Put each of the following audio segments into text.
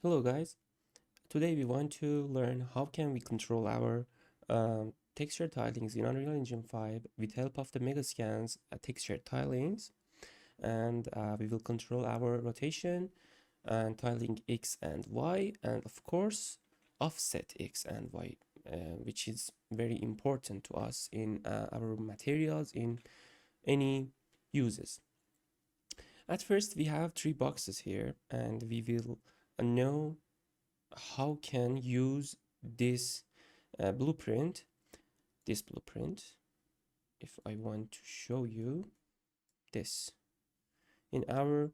Hello guys, today we want to learn how can we control our texture tilings in Unreal Engine 5 with help of the Megascans texture tilings, and we will control our rotation and tiling X and Y, and of course offset X and Y, which is very important to us in our materials in any uses. At first we have three boxes here, and we will know how can use this blueprint, if I want to show you this in our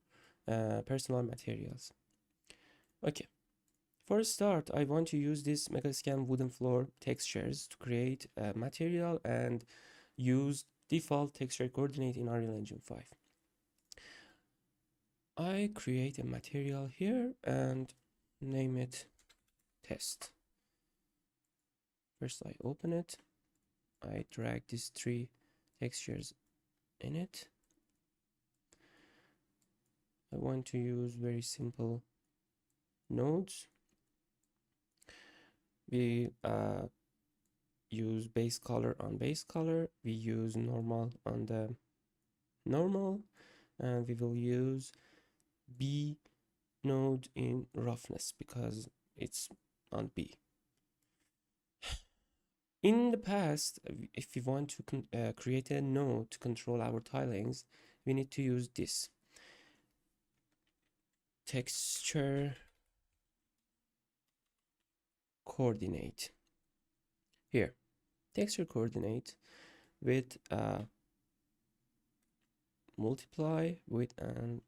personal materials. Okay, for a start, I want to use this Megascan wooden floor textures to create a material and use default texture coordinate in Unreal Engine 5. I create a material here and name it test. First I open it, I drag these three textures in it. I want to use very simple nodes. We use base color on base color, we use normal on the normal, and we will use B node in roughness because it's on B. In the past, if we want to create a node to control our tilings, we need to use this texture coordinate. Here, texture coordinate with multiply with an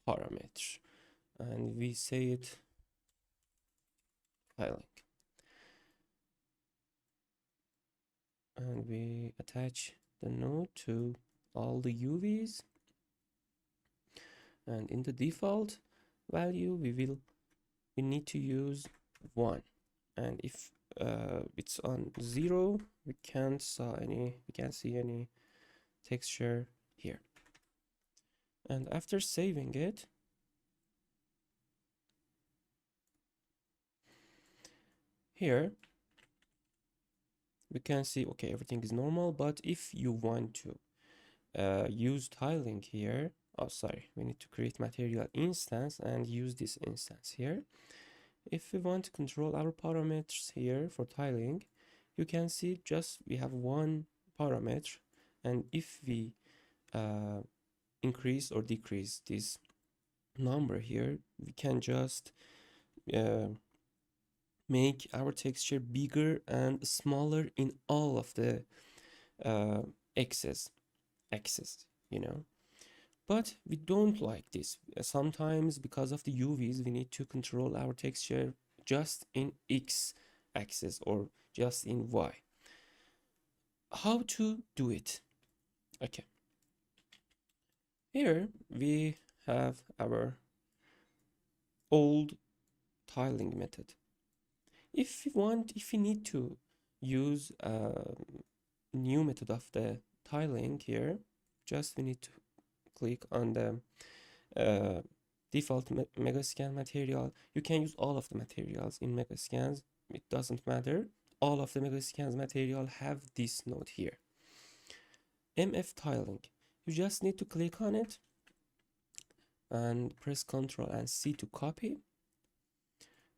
parameter, and we say it tiling, and we attach the node to all the UVs, and in the default value we need to use 1, and if it's on 0 we can't see any texture here. And after saving it, here we can see okay, everything is normal. But if you want to use tiling here, oh sorry, we need to create material instance and use this instance here. If we want to control our parameters here for tiling, you can see just we have one parameter, and if we increase or decrease this number here, we can just make our texture bigger and smaller in all of the axes, you know. But we don't like this. Sometimes because of the UVs, we need to control our texture just in X axis or just in Y. How to do it? Okay. Here we have our old tiling method. If we need to use a new method of the tiling here, just we need to click on the default Megascan material. You can use all of the materials in Megascans, it doesn't matter. All of the Megascans material have this node here, MF tiling. You just need to click on it and press Ctrl and C to copy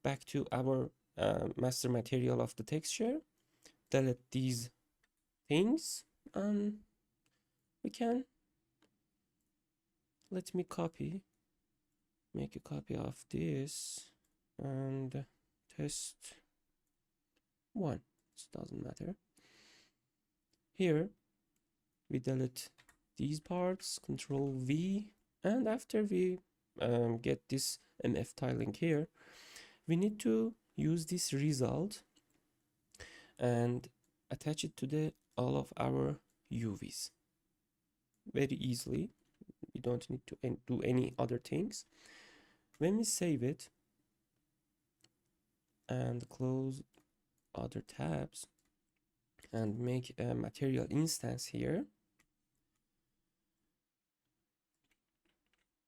back to our master material of the texture. Delete these things, and we can let me make a copy of this and test 1. It doesn't matter. Here we delete these parts, Control V, and after we get this MF tiling here, we need to use this result and attach it to all of our UVs very easily. We don't need to do any other things. When we save it and close other tabs and make a material instance here,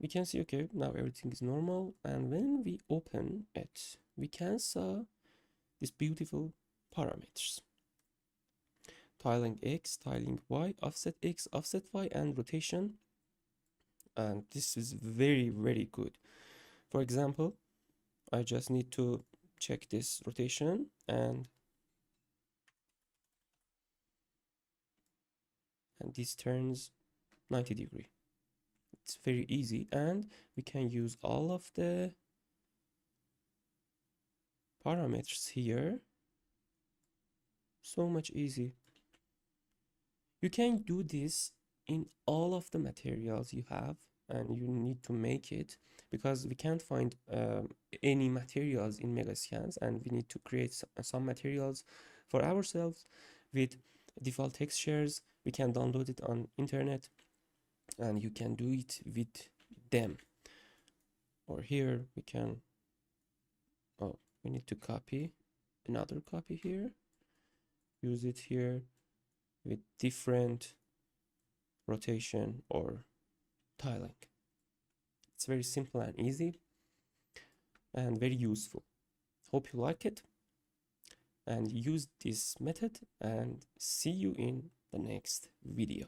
we can see, okay, now everything is normal. And when we open it, we can see these beautiful parameters: tiling X, tiling Y, offset X, offset Y, and rotation. And this is very, very good. For example, I just need to check this rotation, and this turns 90 degree. It's very easy, and we can use all of the parameters here. So much easy. You can do this in all of the materials you have, and you need to make it because we can't find any materials in Megascans, and we need to create some materials for ourselves with default textures. We can download it on internet, and you can do it with them. Or here we can, oh, we need to copy another copy here, use it here with different rotation or tiling. It's very simple and easy and very useful. Hope you like it and use this method, and see you in the next video.